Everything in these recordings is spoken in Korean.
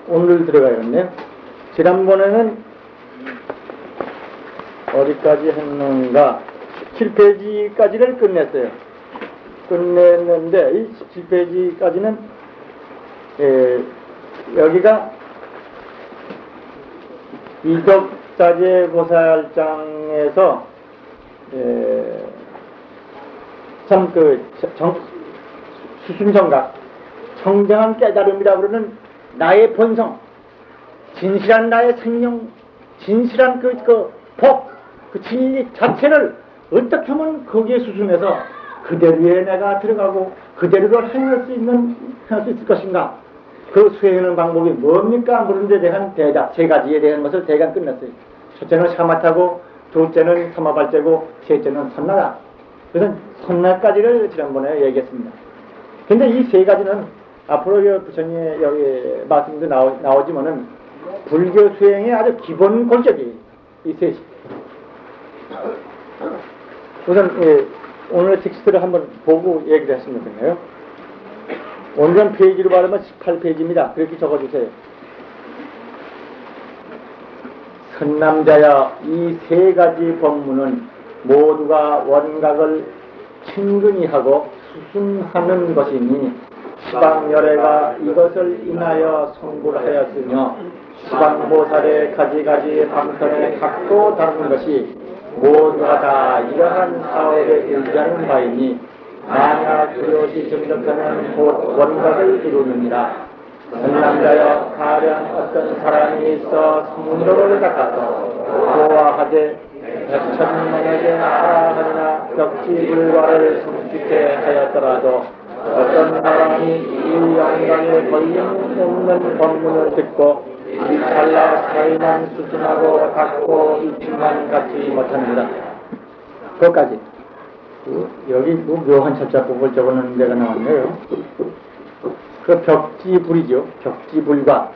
오늘 들어가야겠네요. 지난번에는 어디까지 했는가? 17페이지까지를 끝냈어요. 끝냈는데 이 17페이지까지는 여기가 이덕자재보살장에서 참 수순정각, 청정한 깨달음이라고 그러는 나의 본성, 진실한 나의 생명, 진실한 그 법, 그 진리 자체를 어떻게 하면 거기에 수순해서 그대로에 내가 들어가고 그대로를 행할 수 있을 것인가? 그 수행하는 방법이 뭡니까? 물은데 대한 대답, 세 가지에 대한 것을 대강 끝냈어요. 첫째는 샤마타고, 둘째는 사마발제고, 셋째는 선나라. 그래서 선나까지를 지난번에 얘기했습니다. 근데 이 세 가지는 앞으로 부처님의 여기 말씀도 나오지만은 불교 수행의 아주 기본 골격이에요. 이 셋이. 우선 오늘의 텍스트를 한번 보고 얘기를 했으면 좋겠네요. 오늘은 페이지로 말하면 18페이지입니다. 그렇게 적어주세요. 선남자야, 이 세 가지 법문은 모두가 원각을 친근히 하고 수순하는 것이니 시방열애가 이것을 인하여 성불 하였으며 시방보살의 가지가지 방편의 각도 다른 것이 모두가 다 이러한 사업에 일자는 바이니 만약 그것이 정덕하면 곧 원각을 이루느니라. 선남자여, 가령 어떤 사람이 있어 성도를 닦아서 고화하되 백천만에게 하라하니나 격지불과를 성취케 하였더라도 어떤 사람이 이 영광에 걸림없는 법문을 듣고 이 찰나 사이만 수순하고 닦고 잊지만 갖지 못합니다. 그것까지. 여기 묘한 철자법을 적어놓은 데가 나왔네요. 그 벽지불이죠. 벽지불과.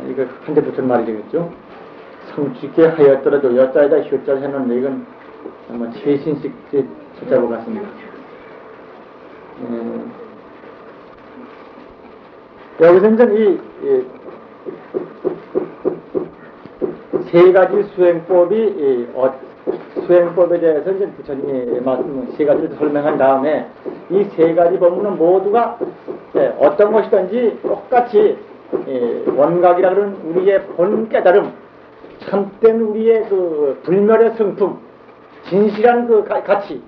이거 한 대 붙은 말이 되겠죠. 성취케 하였더라도 여자에다 효자를 해놓는데 이건 아마 최신식 철자법 같습니다. 여기서 이제 이 세 가지 수행법이 수행법에 대해서 이제 부처님이 말씀 세 가지를 설명한 다음에 이 세 가지 법문은 모두가 어떤 것이든지 똑같이 원각이라 그러는 우리의 본 깨달음, 참된 우리의 그 불멸의 성품, 진실한 그 가치,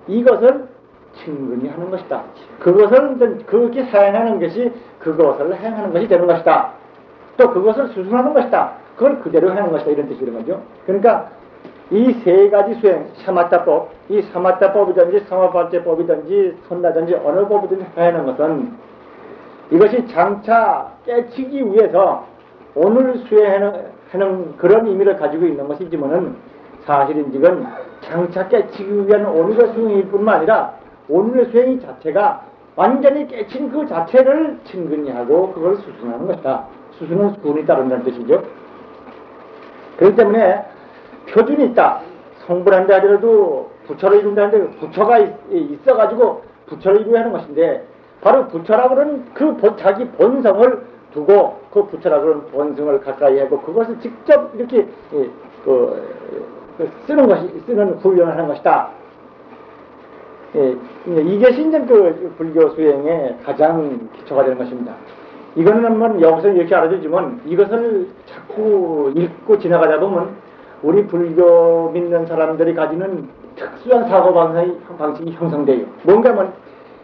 이것을 친근히 하는 것이다. 그것을 그렇게 사행하는 것이 그것을 행하는 것이 되는 것이다. 또 그것을 수순하는 것이다. 그걸 그대로 하는 것이다. 이런 뜻이란 거죠. 그러니까 이 세 가지 수행, 사마타법, 이 사마타법이든지 사마발제법이든지 선나든지 어느 법이든지 하는 것은 이것이 장차 깨치기 위해서 오늘 수행하는 그런 의미를 가지고 있는 것이지만은 사실인지는 장차 깨치기 위한 오늘의 수행일 뿐만 아니라 오늘의 수행 자체가 완전히 깨친 그 자체를 친근히 하고 그걸 수순하는 것이다. 수순은 수순이 따른다는 뜻이죠. 그렇기 때문에 표준이 있다. 성불한다 하더라도 부처를 이룬다는데 부처가 있어가지고 부처를 이루어야 하는 것인데 바로 부처라고 하는 그 자기 본성을 두고 그 부처라고 하는 본성을 가까이 하고 그것을 직접 이렇게 쓰는 훈련을 하는 것이다. 이것이 이제 그 불교 수행의 가장 기초가 되는 것입니다. 이거는 한번 여기서 이렇게 알아두지만 이것을 자꾸 읽고 지나가다 보면 우리 불교 믿는 사람들이 가지는 특수한 사고방식이 형성돼요. 뭔가 하면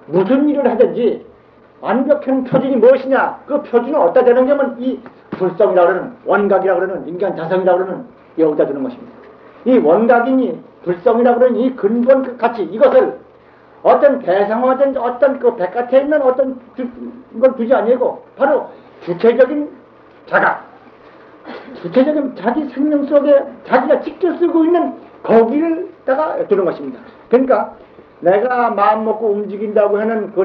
무슨 일을 하든지 완벽한 표준이 무엇이냐, 그 표준은 어디다 되는 게 하면 이 불성이라고 그러는, 원각이라고 그러는, 인간 자성이라고 그러는 여기다 두는 것입니다. 이 원각이니 불성이라고 그러는 이 근본 그 가치, 이것을 어떤 대상화된 어떤 그 백같에 있는 어떤 걸 두지 아니고 바로 주체적인 자각, 주체적인 자기 생명 속에 자기가 직접 쓰고 있는 거기를다가 두는 것입니다. 그러니까 내가 마음 먹고 움직인다고 하는 그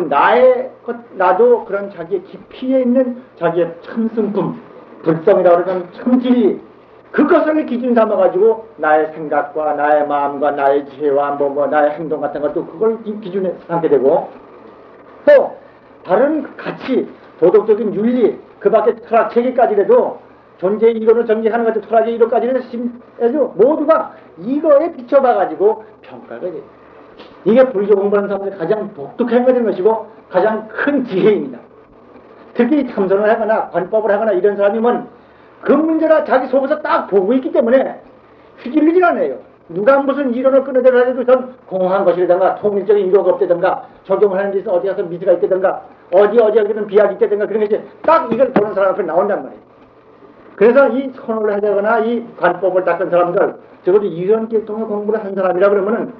나도 그런 자기의 깊이에 있는 자기의 참승품, 불성이라고 하는 참진리, 그것을 기준 삼아가지고 나의 생각과 나의 마음과 나의 지혜와 나의 행동 같은 것도 그걸 기준에 삼게 되고 또 다른 가치, 도덕적인 윤리, 그 밖에 철학 체계까지라도 존재의 이론을 정리하는 것도 철학의 이론까지라도 모두가 이거에 비춰봐가지고 평가가 돼요. 이게 불교 공부하는 사람들이 가장 독특한 것이고 가장 큰 지혜입니다. 특히 참선을 하거나 관법을 하거나 이런 사람이면 그 문제가 자기 속에서 딱 보고 있기 때문에 휘둘리질 않아요. 누가 무슨 이론을 끊어내려 해도 전 공허한 것이라든가 통일적인 이론가 없다든가 적용을 하는 데서 어디 가서 미스가 있다든가 어디는 비약이 있다든가 그런 것이 딱 이걸 보는 사람 앞에 나온단 말이에요. 그래서 이 선호를 하거나 이 관법을 닦은 사람들, 적어도 이런 계통의 공부를 한 사람이라 그러면은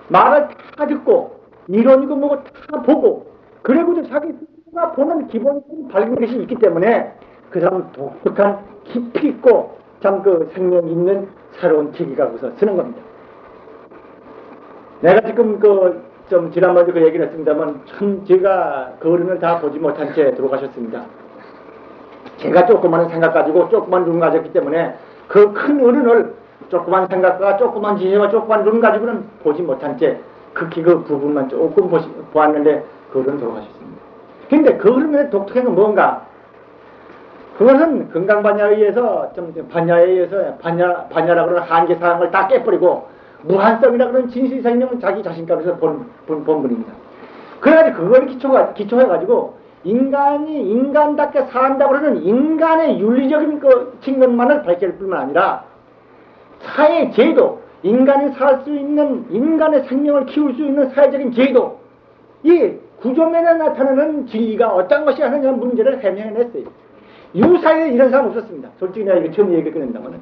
말을 다 듣고 이론이고 뭐고 다 보고 그리고 자기가 보는 기본적인 밝은 것이 있기 때문에 그 사람은 독특한 깊이 있고 참 그 생명 있는 새로운 계기가 거기서 쓰는 겁니다. 내가 지금 좀 지난번에 그 얘기를 했습니다만 참 제가 그 어른을 다 보지 못한 채 들어가셨습니다. 제가 조그만 생각 가지고 조그만 눈 가졌기 때문에 그 큰 어른을 조그만 생각과 조그만 지혜와 조그만 눈 가지고는 보지 못한 채 극히 그 부분만 조금 보았는데 그 어른은 돌아가셨습니다. 근데 그 어른의 독특한 건 뭔가? 그것은 건강반야에 의해서 반야에 의해서 반야라고 하는 한계사항을 다 깨버리고 무한성이라고 하는 진실생명은 자기 자신감에서 본 분입니다. 그래가지고 그걸 기초해가지고 인간이 인간답게 산다고 하는 인간의 윤리적인 그 측면만을 밝힐 뿐만 아니라 사회 제도, 인간이 살 수 있는 인간의 생명을 키울 수 있는 사회적인 제도, 이 구조면에 나타나는 진리가 어떤 것이 하느냐 문제를 해명해냈어요. 유사에 이런 사람 없었습니다. 솔직히 내가 이거 처음 얘기 꺼낸다면은.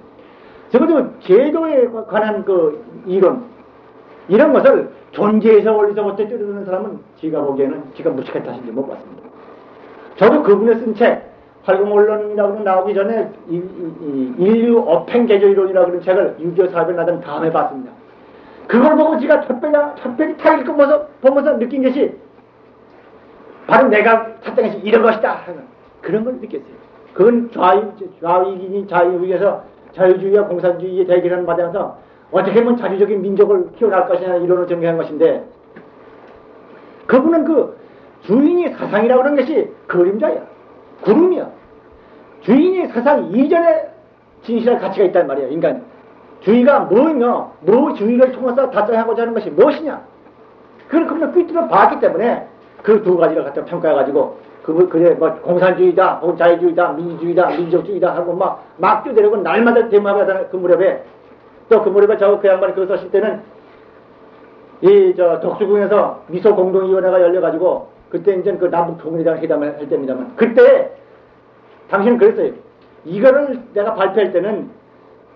적어도 제도에 관한 그 이론, 이런 것을 존재에서 원리서부터 뜯어내는 사람은 제가 보기에는 지가 무식했다 하신지 못 봤습니다. 저도 그분의 쓴 책, 활공언론이라고 나오기 전에 인류 어팽개조이론이라고 하는 책을 6.25 사업에 나던 다음에 봤습니다. 그걸 보고 제가 첫백이 탁 보면서 느낀 것이 바로 내가 찾던 것이 이런 것이다 하는 그런 걸 느꼈어요. 그건 좌익이니 자유주의에서 자유주의와 공산주의의 대결하는 바다에서 어떻게 하면 자주적인 민족을 키워날 것이냐 이론을 정리한 것인데 그분은 그 주인이 사상이라고 하는 것이 그림자야. 구름이야. 주인이 사상 이전에 진실한 가치가 있단 말이야. 인간. 주의가 뭐냐? 뭐 주의를 통해서 달성하고자 하는 것이 무엇이냐? 그걸 그분은 삐뚤어 봤기 때문에 그 두 가지를 갖다 평가해가지고 그래 뭐 공산주의다, 혹은 자유주의다, 민주주의다, 민족주의다 하고 막 뛰어내리고 날마다 대마하다 그 무렵에 또 그 무렵에 그 양반이 그거 썼을 때는 독수궁에서 미소 공동위원회가 열려가지고 그때 이제 그 남북 통일이라는 회담을 할 때입니다만 그때 당신은 그랬어요. 이거를 내가 발표할 때는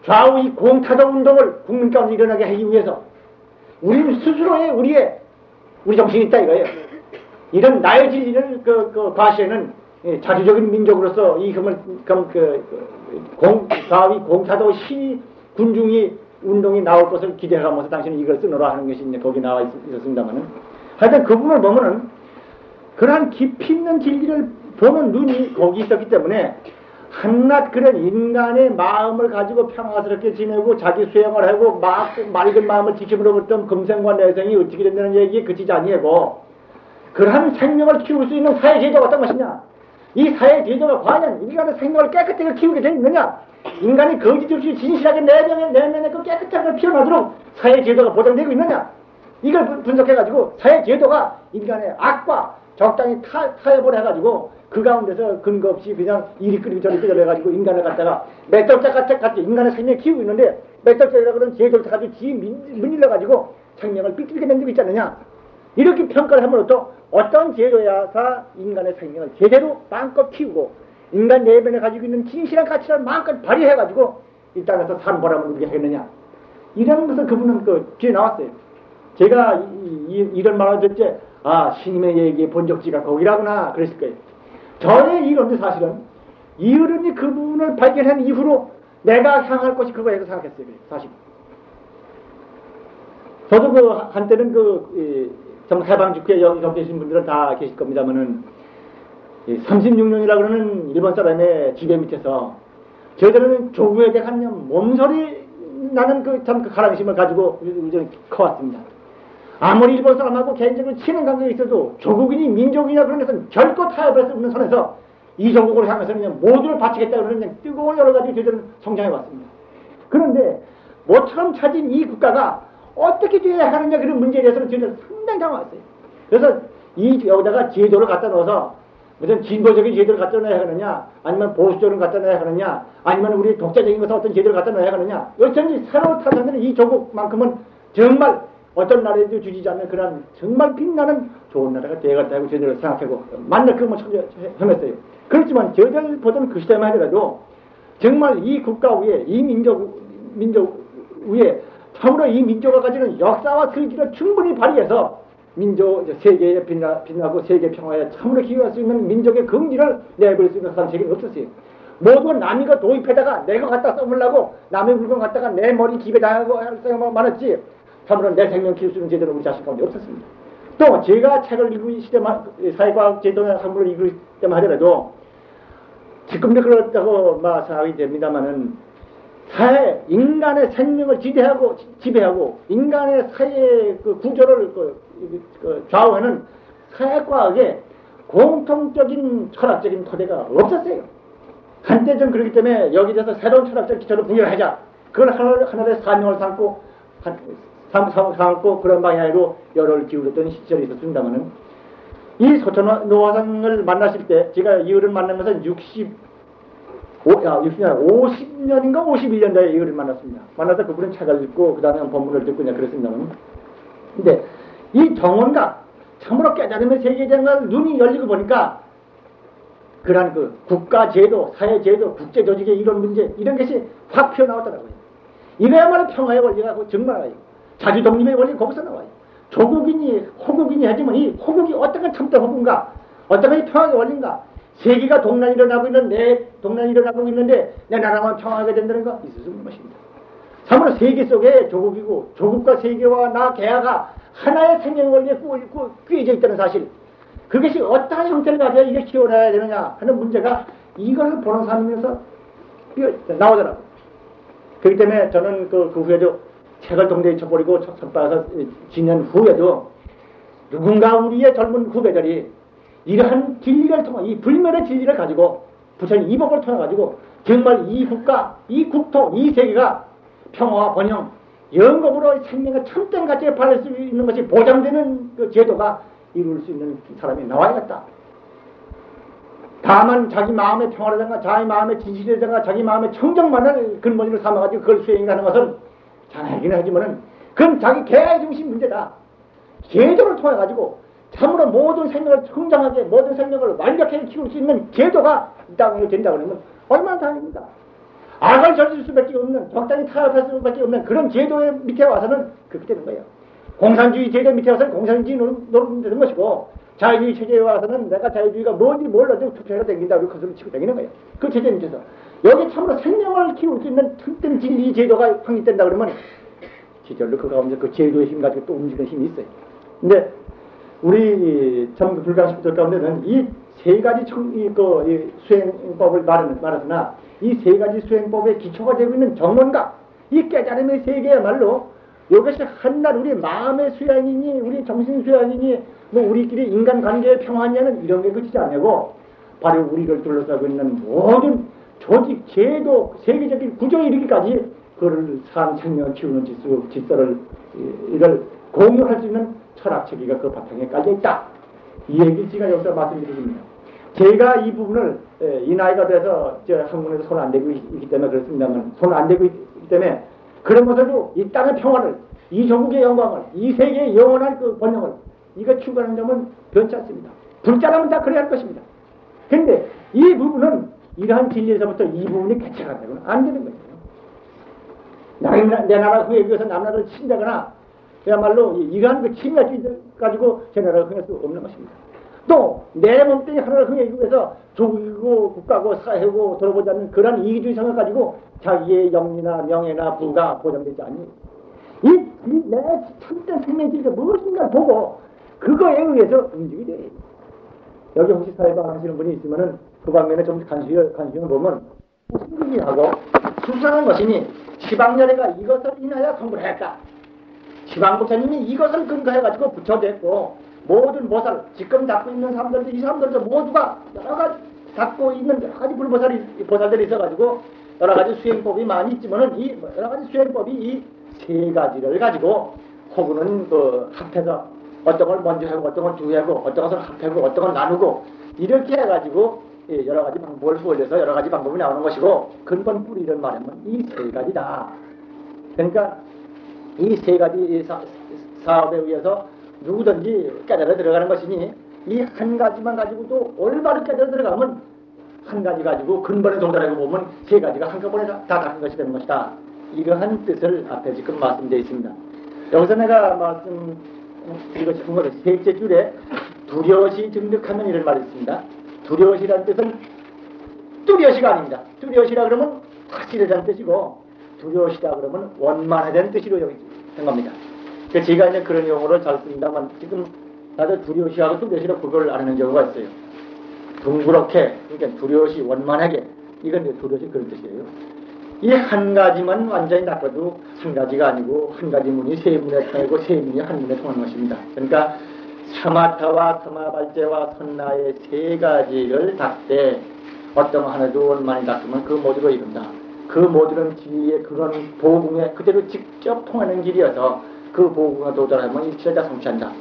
좌우 이 공타도 운동을 국민 가운데 일어나게 하기 위해서 우리는 스스로의 우리 정신이 있다 이거예요. 이런 나의 진리를 과시에는 자주적인 민족으로서 이 좌우 공타도 시 군중이 운동이 나올 것을 기대하면서 당신은 이걸 쓰노라 하는 것이 이제 거기 나와 있었습니다만은 하여튼 그 부분을 보면은 그러한 깊이 있는 진리를 보는 눈이 거기 있었기 때문에 한낱 그런 인간의 마음을 가지고 평화스럽게 지내고 자기 수행을 하고 맑은 마음을 지킴으로부터 금생과 내생이 어떻게 된다는 얘기에 그치지 아니하고 그러한 생명을 키울 수 있는 사회제도가 어떤 것이냐? 이 사회제도가 과연 인간의 생명을 깨끗하게 키우게 되어 있느냐? 인간이 거짓 없이 진실하게 내면에 그 깨끗한 걸 피어나도록 사회제도가 보장되고 있느냐? 이걸 분석해가지고 사회제도가 인간의 악과 적당히 타협을 해가지고 그 가운데서 근거 없이 그냥 이리 끓이고 저리 끓여 해가지고 인간을 갖다가 맷돌짝 같이 인간의 생명을 키우고 있는데 맷돌짝이라고 하는 제도를 가지고 문일러가지고 생명을 삐뚤게 만들고 있지 않느냐? 이렇게 평가를 함으로써 어떤 제도야가 인간의 생명을 제대로 마음껏 키우고 인간 내면에 가지고 있는 진실한 가치를 마음껏 발휘해가지고 이 땅에서 산 보람을 누리게 하겠느냐? 이런 것을 그분은 뒤에 나왔어요. 제가 이런 말을 듣지 신임의 얘기의 본적지가 거기라구나 그랬을 거예요. 저의 이론도 사실은 이 어른이 그분을 발견한 이후로 내가 향할 것이 그거라고 생각했어요. 사실. 저도 한때는 좀 해방 직후에 여기 계신 분들은 다 계실 겁니다만은 36년이라고 그러는 일본 사람의 지배 밑에서 저희들은 조국에 대한 몸소리 나는 그 가랑심을 가지고 커왔습니다. 아무리 일본 사람하고 개인적으로 친한 관계가 있어도 조국이니 민족이냐 그런 것은 결코 타협할 수 없는 선에서 이 조국을 향해서는 모두를 바치겠다 그러는 뜨거운 여러 가지 제도를 성장해 왔습니다. 그런데 모처럼 찾은 이 국가가 어떻게 돼야 하느냐 그런 문제에 대해서는 저는 상당히 당황했어요. 그래서 여기다가 제도를 갖다 넣어서 무슨 진보적인 제도를 갖다 넣어야 하느냐, 아니면 보수적인 갖다 넣어야 하느냐, 아니면 우리 독자적인 것을 어떤 제도를 갖다 넣어야 하느냐, 어쩐지 새로 탄생되는 이 조국만큼은 정말 어떤 나라에도 주지 않는 그런 정말 빛나는 좋은 나라가 되어갔다고 저희들 생각하고 만날 그것만 헤맸어요. 그렇지만 저희들 보던 그 시대만 하더라도 정말 이 국가 위에, 이 민족 위에 참으로 이 민족가 가지는 역사와 슬기를 충분히 발휘해서 세계에 빛나고 세계 평화에 참으로 기여할 수 있는 민족의 긍지를 내버릴 수 있는 사람이 없었어요. 모두 남이 거 도입해다가 내가 갖다 써보려고 남의 물건 갖다가 내 머리 집에 당하고 할 생각만 많았지 참으로 내 생명 키울 수 있는 제도는 우리 자신 가운데 없었습니다. 또 제가 책을 읽을 시대만 사회과학 제도나 학문을 읽을 때만 하더라도 지금도 그렇다고 생각이 됩니다만은 인간의 생명을 지배하고 인간의 사회 그 구조를 좌우하는 사회과학에 공통적인 철학적인 토대가 없었어요. 한때 좀 그렇기 때문에 여기 대해서 새로운 철학적 기초를 부여하자. 그걸 하나의 사명을 삼고 그런 방향으로 열을 기울였던 시절이 있었습니다만은 이 소천 노화상을 만나실 때 제가 이어를 만난 것은 50년인가 51년도에 이어를 만났습니다. 만나서 그분은 책을 읽고 그 다음에 본문을 듣고 그냥 그랬습니다만 근데 이 정원각 참으로 깨달음의 세계에 대한 눈이 열리고 보니까 그러한 그 국가제도, 사회제도, 국제조직의 이런 문제 이런 것이 확 피어나왔더라고요. 이거야말로 평화의 원리가 정말 자주 독립의 원리 거기서 나와요. 조국이니 호국이니 하지만 이 호국이 어떤 건 참된 호국인가, 어떤 건 평화의 원리인가, 세계가 동난이 일어나고 있는데 내 나라만 평화하게 된다는 거 있을 수 없는 것입니다. 참으로 세계 속에 조국이고 조국과 세계와 나 개화가 하나의 생명 원리에 꿰져 있다는 사실, 그것이 어떠한 형태를 가져야 이게 키워나야 되느냐 하는 문제가 이걸 보는 사람에서 나오더라고요. 그렇기 때문에 저는 그 후에도 책을 동대에 쳐버리고 석방해서 지낸 후에도 누군가 우리의 젊은 후배들이 이러한 진리를 통해 이 불멸의 진리를 가지고 부처님 이 법을 통해 가지고 정말 이 국가, 이 국토, 이 세계가 평화와 번영, 영겁으로 생명의 천땡같이 발할 수 있는 것이 보장되는 그 제도가 이룰 수 있는 사람이 나와야겠다. 다만 자기 마음의 평화라든가 자기 마음의 진실이라든가 자기 마음의 청정만을 근본으로 삼아가지고 그걸 수행하는 것은 잘하긴 하지만은 그건 자기 개의 중심 문제다. 제도를 통해 가지고 참으로 모든 생명을 성장하게 모든 생명을 완벽하게 키울 수 있는 제도가 이 땅에 된다 그러면 얼마나 다행입니다. 악을 저질 수밖에 없는, 적당히 타협할 수밖에 없는 그런 제도의 밑에 와서는 그렇게 되는 거예요. 공산주의 제도 밑에 와서는 공산주의 노릇 되는 것이고, 자유주의 체제에 와서는 내가 자유주의가 뭔지 몰라도 투표해서 댕긴다 그리고 그것을 치고 댕기는 거예요. 그 체제 밑에서 여기 참으로 생명을 키울 수 있는 튼튼 진리 제도가 확립된다 그러면 시절로 그 가운데 그 제도의 힘 가지고 또 움직이는 힘이 있어요. 근데 우리 참 불가능식들 가운데는 이 세 가지 수행법을 말하으나 이 세 가지 수행법의 기초가 되고 있는 정원각, 이 깨달음의 세계야말로 이것이 한낱 우리 마음의 수양이니 우리 정신 수양이니 뭐 우리끼리 인간관계의 평화냐는 이런 게 그치지 않고 바로 우리를 둘러싸고 있는 모든 조직, 제도, 세계적인 구조에 이르기까지 그를 산 생명을 키우는 질서를 이걸 공유할 수 있는 철학 체계가 그 바탕에 깔려 있다. 이 얘기를 제가 여기서 말씀드립니다. 제가 이 부분을 이 나이가 돼서 한국에서 손 안 대고 있기 때문에 그렇습니다만 손 안 대고 있기 때문에 그러면서도 이 땅의 평화를, 이 조국의 영광을, 이 세계의 영원한 그 번영을 이거 추구하는 점은 변치 않습니다. 불자라면 다 그래야 할 것입니다. 그런데 이 부분은 이러한 진리에서부터 이 부분이 개체가 되고는 안 되는 거예요. 내 나라 후에 위해서 남나라를 친다거나 그야말로 이러한 그 침략주의 가지고 제 나라를 흥할 수 없는 것입니다. 또 내 몸뚱이 하나를 흥하기 위해서 조국이고 국가고 사회고 돌아보지 않는 그런 이기주의 생각을 가지고 자기의 영리나 명예나 부가 보장되지 않니. 내 참된 생명의 진리가 무엇인가 보고 그거에 의해서 움직이게 돼요. 여기 혹시 사회방 하시는 분이 있으면은 그 방면에 좀 관심을 보면 신기하고 수상한 것이니 지방열애가 이것을 인하여 성불을 했다. 지방부처님이 이것을 근거해가지고 부처됐고 모든 모살, 지금 잡고 있는 사람들도 이 사람들도 모두가 여러 가지 닦고 있는 여러 가지 보살들이 있어가지고 여러 가지 수행법이 많이 있지만은 이 여러 가지 수행법이 이 세 가지를 가지고 혹은 합해서 어떤 걸 먼저 하고 어떤 걸 뒤에 하고 어떤 것을 합하고 어떤 걸 나누고 이렇게 해가지고 여러 가지 방법을 수월해서 여러 가지 방법이 나오는 것이고 근본 뿌리를 말하면 이 세 가지다. 그러니까 이 세 가지 사업에 의해서 누구든지 깨달아 들어가는 것이니 이 한 가지만 가지고도 올바로 깨달아 들어가면 한 가지 가지고 근본에 도달하고 보면 세 가지가 한꺼번에 다 닦은 것이 되는 것이다. 이러한 뜻을 앞에 지금 말씀되어 있습니다. 여기서 내가 말씀드리고 싶은 것은 셋째 줄에 두려시 증득하면 이런 말이 있습니다. 두려시라는 뜻은 뚜려시가 아닙니다. 뚜려시라 그러면 확실하다는 뜻이고 두려시다 그러면 원만하다는 뜻으로 여기 된 겁니다. 그래서 제가 이제 그런 용어를 잘 씁니다만 지금 다들 두려시하고 뚜려시로 구별을 안 하는 경우가 있어요. 둥그렇게, 그러니까 두려시 원만하게, 이건 두려시 그런 뜻이에요. 이 한 가지만 완전히 닦아도 한 가지가 아니고 한 가지 문이 세 문에 통하고 세 문이 한 문에 통하는 것입니다. 그러니까 사마타와 사마발제와 선나의 세 가지를 닦되 어떤 하나도 원만히 닦으면 그 모두로 이룬다. 그 모두는 길의 그런 보궁에 그대로 직접 통하는 길이어서 그 보궁에 도달하면 일체를 다 성취한다.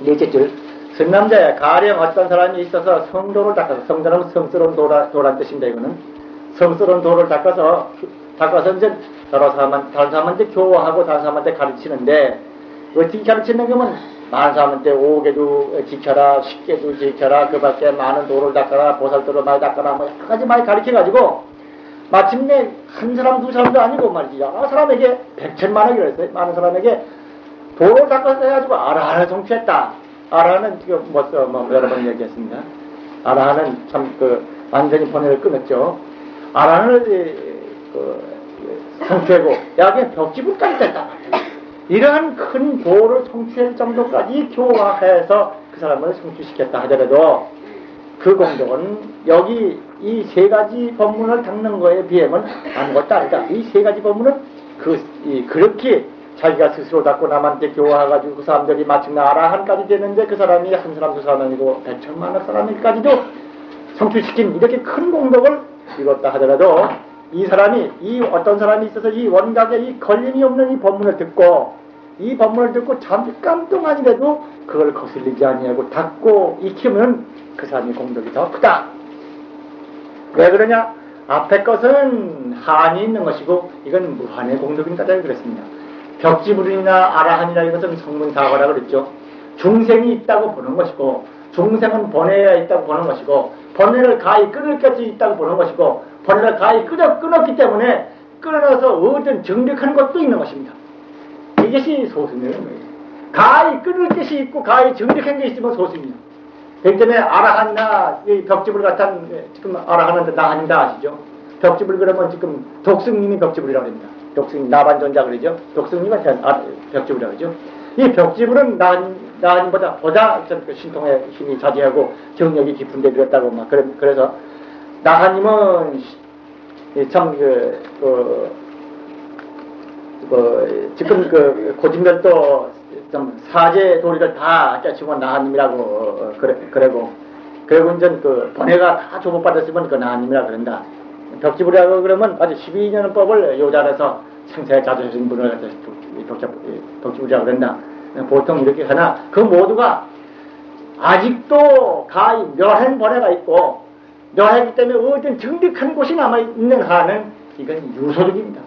넷째 줄, 성남자야 가령 어떤 사람이 있어서 성도를 닦아서, 성도는 성스러운 도란 뜻인데 이거는 성스러운 도를 닦아서 이제 다른 사람한테 교화하고 다른 사람한테 가르치는데 어떻게 가르치는 거면 많은 사람한테 5개도 지켜라 10개도 지켜라 그 밖에 많은 도를 닦아라 보살도를 많이 닦아라 뭐 여러 가지 많이 가르쳐가지고 마침내 한 사람 두 사람도 아니고 말이지 여러 사람에게 백천만억이라 했어요. 많은 사람에게 도를 닦아서 해가지고 아라한을 성취했다. 아라한은 지금 여러 번 얘기했습니다. 아라한은 참 완전히 번뇌를 끊었죠. 아라한을 성취하고 여기에 벽지불까지 됐단 말이에요. 이러한 큰 도를 성취할 정도까지 교화해서 그 사람을 성취시켰다 하더라도 그 공덕은 여기 이 세 가지 법문을 닦는 거에 비하면 아무것도 아니다. 이 세 가지 법문은 그렇게 자기가 스스로 닦고 남한테 교화해가지고 그 사람들이 마침내 아라한까지 되는데 그 사람이 한 사람 두 사람 아니고 백천만억 사람일까지도 성취시킨 이렇게 큰 공덕을 이뤘다 하더라도 이 어떤 사람이 있어서 이 원각에 이 걸림이 없는 이 법문을 듣고 이 법문을 듣고 잠깐 동안이라도 그걸 거슬리지 아니하고 닦고 익히면 그 사람이 공덕이 더 크다. 왜 그러냐? 앞에 것은 한이 있는 것이고 이건 무한의 공덕입니다. 그랬습니다. 벽지불이나 아라한이나 이것은 성문사과라 그랬죠. 중생이 있다고 보는 것이고 중생은 번뇌가 있다고 보는 것이고 번뇌를 가히 끊을 것이 있다고 보는 것이고 번뇌를 가히 끊었기 때문에 끊어서 얻은 정력하는 것도 있는 것입니다. 이것이 소승이라는 거예요. 가히 끊을 것이 있고 가히 정력한 게 있으면 소승입니다. 그렇기 때문에 아라한이나 이 벽지불 같은 지금 아라한은 나한이다 아시죠? 벽지불 그러면 지금 독승님이 벽지불이라고 합니다. 독승 나반존자 그러죠? 독승님은 벽지불이라고 하죠. 이 벽지불은 나한보다 신통의 힘이 자제하고 정력이 깊은데 그랬다고 막 그래서 나한님은 참 지금 고진별도 좀 사제 도리를 다 깨치고 나한님이라고 그러고 이제 번뇌가 다 조복받았으면 나한님이라고 그런다. 벽지불이라고 그러면 아주 12년 법을 요자해서 생사에 자주하신 분을 갖다 벽지불이라고 그런다. 보통 이렇게 하나 그 모두가 아직도 가히 묘한 번뇌가 있고 묘하기 때문에 어떤 정직한 곳이 남아있는 한은 이건 유소득입니다.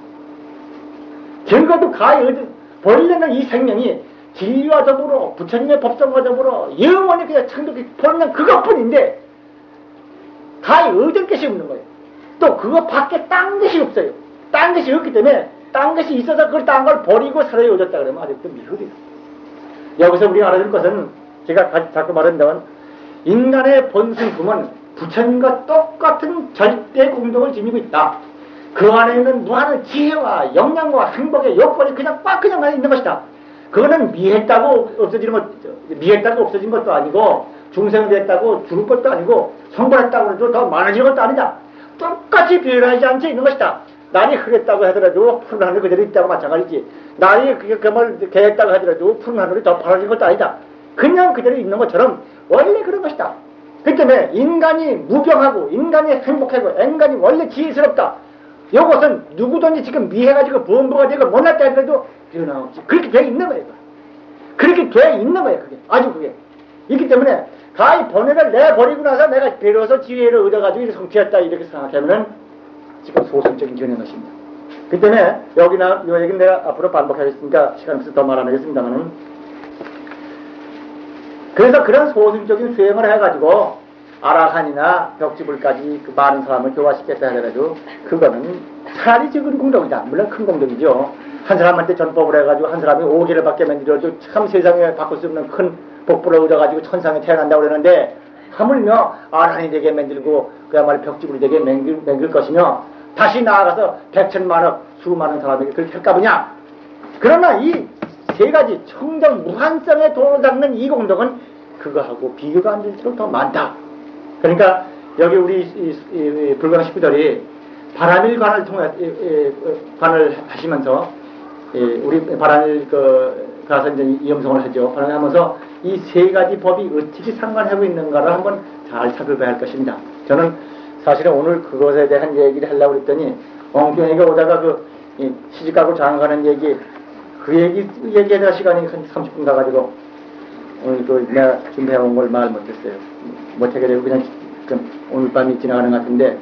적어도 가히 본래는 이 생명이 진리와 더불어 부처님의 법성과 더불어 영원히 그냥 천국에 보는 그것뿐인데 가히 얻은 것이 없는 거예요. 또 그거 밖에 딴 것이 없어요. 딴 것이 없기 때문에 딴 것이 있어서 그걸 딴 걸 버리고 사람이 얻었다 그러면 아직도 미흡해요. 여기서 우리가 알아둘 것은 제가 자꾸 말한다면 인간의 본승품은 부처님과 똑같은 절대 공덕을 지니고 있다. 그 안에 있는 무한한 지혜와 역량과 행복의 요건이 그냥 있는 것이다. 그거는 미했다고 없어진 것도 아니고 중생이 됐다고 죽을 것도 아니고 성불했다고 해도 더 많아질 것도 아니다. 똑같이 변하지 않지 있는 것이다. 날이 흐렸다고 하더라도 푸른 하늘 그대로 있다고 마찬가지지. 날이 그걸 개했다고 하더라도 푸른 하늘이 더 파란진 것도 아니다. 그냥 그대로 있는 것처럼 원래 그런 것이다. 그 때문에 인간이 무병하고 인간이 행복하고 인간이 원래 지혜스럽다. 이것은 누구든지 지금 미해가지고 범부가 되고 못났다 하더라도 변함없이 그렇게 돼 있는 거예요. 그렇게 돼 있는 거예요. 그게 아주 그게 있기 때문에 가히 번뇌를 내버리고 나서 내가 비로소 지혜를 얻어가지고 이렇게 성취했다 이렇게 생각하면은 지금 소승적인 견해인 것입니다. 그 때문에 여기나 요 얘기는 내가 앞으로 반복하겠으니까 시간 없어서 더 말 안 하겠습니다만은, 그래서 그런 소승적인 수행을 해가지고 아라한이나 벽지불까지 그 많은 사람을 교화시켰다 하더라도 그거는 차라리 적은 공덕이다. 물론 큰 공덕이죠. 한 사람한테 전법을 해가지고 한 사람이 5개를 받게 만들어도 참 세상에 바꿀 수 없는 큰 복부를 얻어가지고 천상에 태어난다고 그러는데, 하물며 아라한이 되게 만들고 그야말로 벽지불이 되게 만들 것이며 다시 나아가서 백천만억 수많은 사람에게 그렇게 할까 보냐. 그러나 이 세 가지 청정 무한성에 도달하는 이 공덕은 그거하고 비교가 안 될수록 더 많다. 그러니까 여기 우리 이 불광 식구들이 바람일관을 통해 관을 하시면서 우리 바람일 가서 이제 이염성을 하죠. 바람하면서 이 세 가지 법이 어떻게 상관하고 있는가를 한번 잘 살펴봐야 할 것입니다. 저는 사실은 오늘 그것에 대한 얘기를 하려고 했더니 엉뚱하게 오다가 시집가고 장가가는 얘기 그 얘기에다 시간이 한 30분 가가지고 오늘 내가 준비해온 걸 말 못했어요. 못하게 되고 그냥 오늘 밤이 지나가는 것 같은데,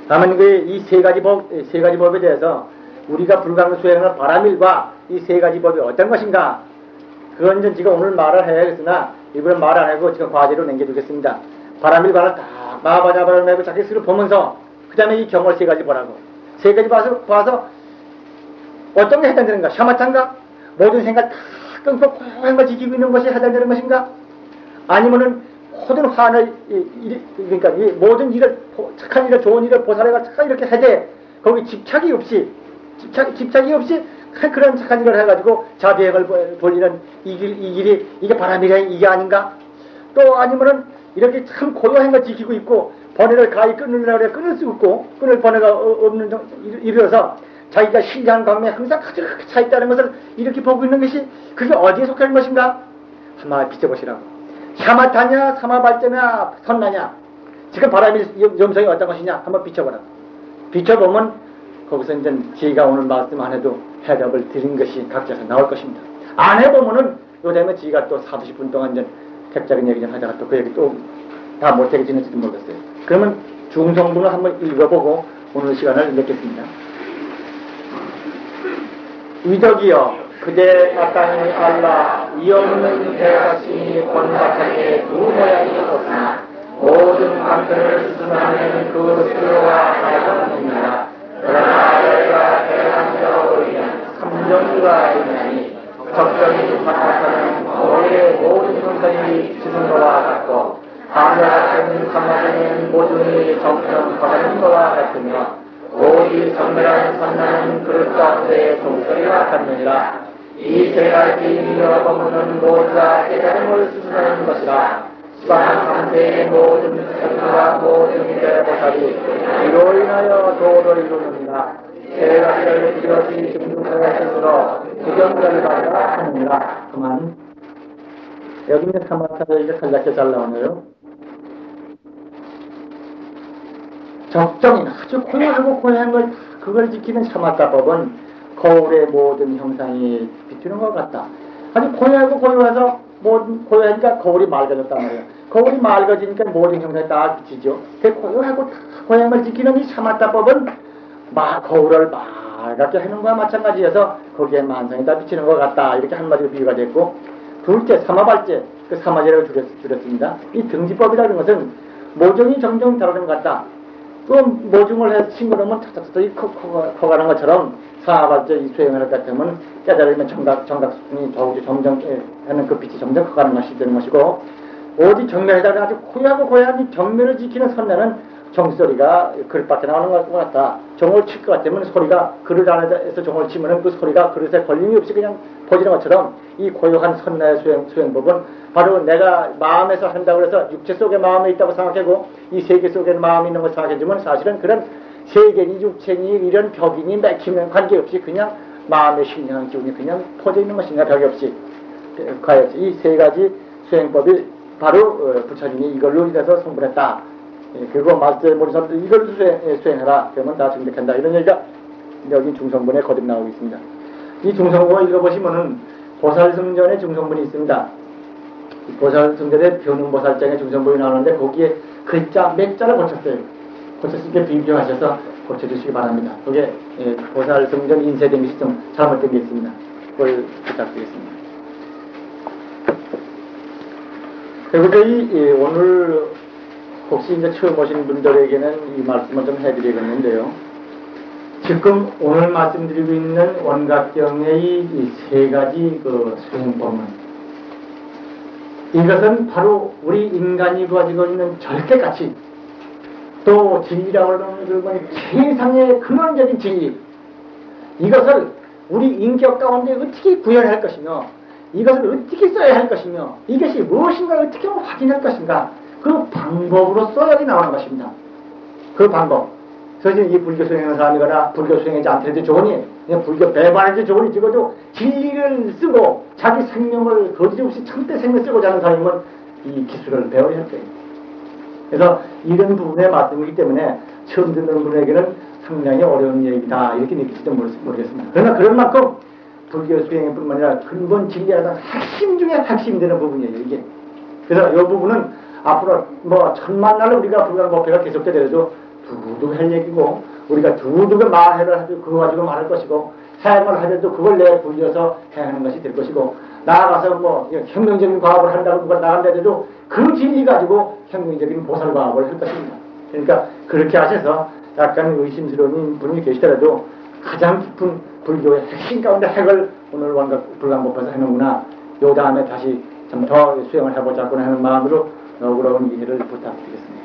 다만 이 세 가지 법에 대해서 우리가 불광 수행하는 바람일과 이 세 가지 법이 어떤 것인가, 그건 이제 지금 오늘 말을 해야겠으나 이번에 말 안 하고 지금 과제로 남겨두겠습니다. 바람일관을 다 마바자바를 내고 자기 스스로 보면서 그 다음에 이 경을 세 가지 보라고. 세 가지 봐서 어떤 게 해당되는가? 샤마탄가? 모든 생각 다 끊고 고요한 걸 지키고 있는 것이 해당되는 것인가? 아니면은 모든 환을 그러니까 이 모든 일을 착한 일을 좋은 일을 보살해가 착한 이렇게 해대 거기 집착이 없이 그런 착한 일을 해가지고 자비행을 벌리는 이 길이 이게 바람이라 이게 아닌가? 또 아니면은 이렇게 참 고요한 걸 지키고 있고 번뇌를 가히 끊으려고 해 끊을 수 없고 끊을 번뇌가 없는 이르러서 자기가 신장 강매에 항상 가득 차 있다는 것을 이렇게 보고 있는 것이 그게 어디에 속하는 것인가? 한번 비춰보시라고. 샤마타냐 사마발자냐 선나냐, 지금 바람이 염성이 어떤 것이냐 한번 비춰보라. 비춰보면 거기서 이제 제가 오늘 말씀 안 해도 해답을 드린 것이 각자에서 나올 것입니다. 안 해보면은 요즘에 지가 또 40분 동안 이제 객작은 얘기 좀 하다가 또 그 얘기 또 다 못하게 지낼지도 모르겠어요. 그러면 중성분을 한번 읽어보고 오늘 시간을 맺겠습니다. 위덕이여 그대 마땅히 알라 이 없는 대가심이 번박하게 두 모양이 없으나 모든 방편을 수순하는 그 수요와 다양합니다. 그러나 너희가 대강자로 보이면 삼정주가 있나니 적정이 바탕하는 너희의 모든 형상이 지는 것과 같고 하늘 같은 사마자는 모든이 정평하는 것과 같으며 오직 정밀한 선나는 그릇 가운데의 종소리와 같느니라. 이 세 가지 미어보면은 모두가 깨달음을 수순하는 것이라. 시방 상태의 모든 선과 모든 대보살이 이로 인하여 도를 이루느니라. 세 가지를 이것이 증중하여 스스로 구경자를 받아 하느니라. 그만. 여기 있는 사마타를 이제 간략히 잘 나오네요. 적정인 아주 고요하고 고요한 걸 그걸 지키는 샤마타법은 거울의 모든 형상이 비추는 것 같다. 아주 고요하고 고요해서 고요하니까 거울이 맑아졌단 말이에요. 거울이 맑아지니까 모든 형상이 다 비치죠. 그 고요하고 고요한 걸 지키는 이 샤마타법은 거울을 맑게 하는 것과 마찬가지여서 거기에 만상이 다 비치는 것 같다. 이렇게 한마디로 비유가 됐고, 둘째 사마발제, 그 사마제라고 줄였습니다. 이 등지법이라는 것은 모종이 정정 다루는 것 같다. 그 모중을 해서 친구라면 탁탁탁 커가는 것처럼 사발제 이 수행을 했다 하면 깨달으면 정각수준이 점점 하는 그 빛이 점점 커가는 것이 되는 것이고, 오직 정면에다가 아주 고요하고 고요한 이 정면을 지키는 선내는 종소리가 그릇밖에 나오는 것 같다. 종을 칠 것 같으면 소리가 그릇 안에서 종을 치면 그 소리가 그릇에 걸림이 없이 그냥 퍼지는 것처럼 이 고요한 선내의 수행법은 바로 내가 마음에서 한다고 해서 육체 속에 마음이 있다고 생각하고 이 세계 속에 마음이 있는 걸 생각해주면 사실은 그런 세계니 육체니 이런 벽이니 맥히는 관계없이 그냥 마음의 신령한 기운이 그냥 퍼져 있는 것인가 벽이 없이 이 세 가지 수행법이 바로 부처님이 이걸로 인해서 성불했다. 그리고 말세 모든 사람들 이걸 수행해라. 그러면 다 정득한다. 이런 얘기가 여기 중성본에 거듭 나오고 있습니다. 이 중성본을 읽어보시면은 보살승전의 중성본이 있습니다. 보살승전의 변음보살장의 중성본이 나오는데 거기에 글자 몇 자를 고쳤어요. 고쳤으니까 비교하셔서 고쳐주시기 바랍니다. 그게 보살승전 인쇄된 것이 좀 잘못된 게 있습니다. 그걸 부탁드리겠습니다. 그리고 저희 오늘 혹시 이제 처음 오신 분들에게는 이 말씀을 좀 해드리겠는데요. 지금 오늘 말씀드리고 있는 원각경의 이 세 가지 그 수행법은 이것은 바로 우리 인간이 가지고 있는 절대가치 또 진리라고 하는 그 세상의 근원적인 진리 이것을 우리 인격 가운데 어떻게 구현할 것이며 이것을 어떻게 써야 할 것이며 이것이 무엇인가 어떻게 확인할 것인가 그 방법으로써 여기 나오는 것입니다. 그 방법. 그래서 이 불교 수행하는 사람이거나 불교 수행하지 않더라도 좋으니 그냥 불교 배반하지 좋으니 적어도 진리를 쓰고 자기 생명을 거짓없이 참대 생명 쓰고자 하는 사람은 이 기술을 배워야 할 거예요. 그래서 이런 부분에 맞들기 때문에 처음 듣는 분에게는 상당히 어려운 얘기다 이렇게 느낄지도 모르겠습니다. 그러나 그런 만큼 불교 수행일 뿐만 아니라 근본 진리하다 핵심 중에 핵심이 되는 부분이에요 이게. 그래서 이 부분은 앞으로 뭐 천만 날 우리가 불가목회가 계속되더라도 두둑 할 얘기고 우리가 두둑의 말해를 하도 그거 가지고 말할 것이고 행을 하더라도 그걸 내 불려서 행하는 것이 될 것이고 나아가서 뭐 혁명적인 과업을 한다고 누가 나간다도 그 진리 가지고 혁명적인 보살 과업을 할 것입니다. 그러니까 그렇게 하셔서 약간 의심스러운 분이 계시더라도 가장 깊은 불교의 핵심 가운데 핵을 오늘 불광법에서 해놓구나. 요 다음에 다시 좀 더 수행을 해보자고 하는 마음으로 너그러운 이해를 부탁드리겠습니다.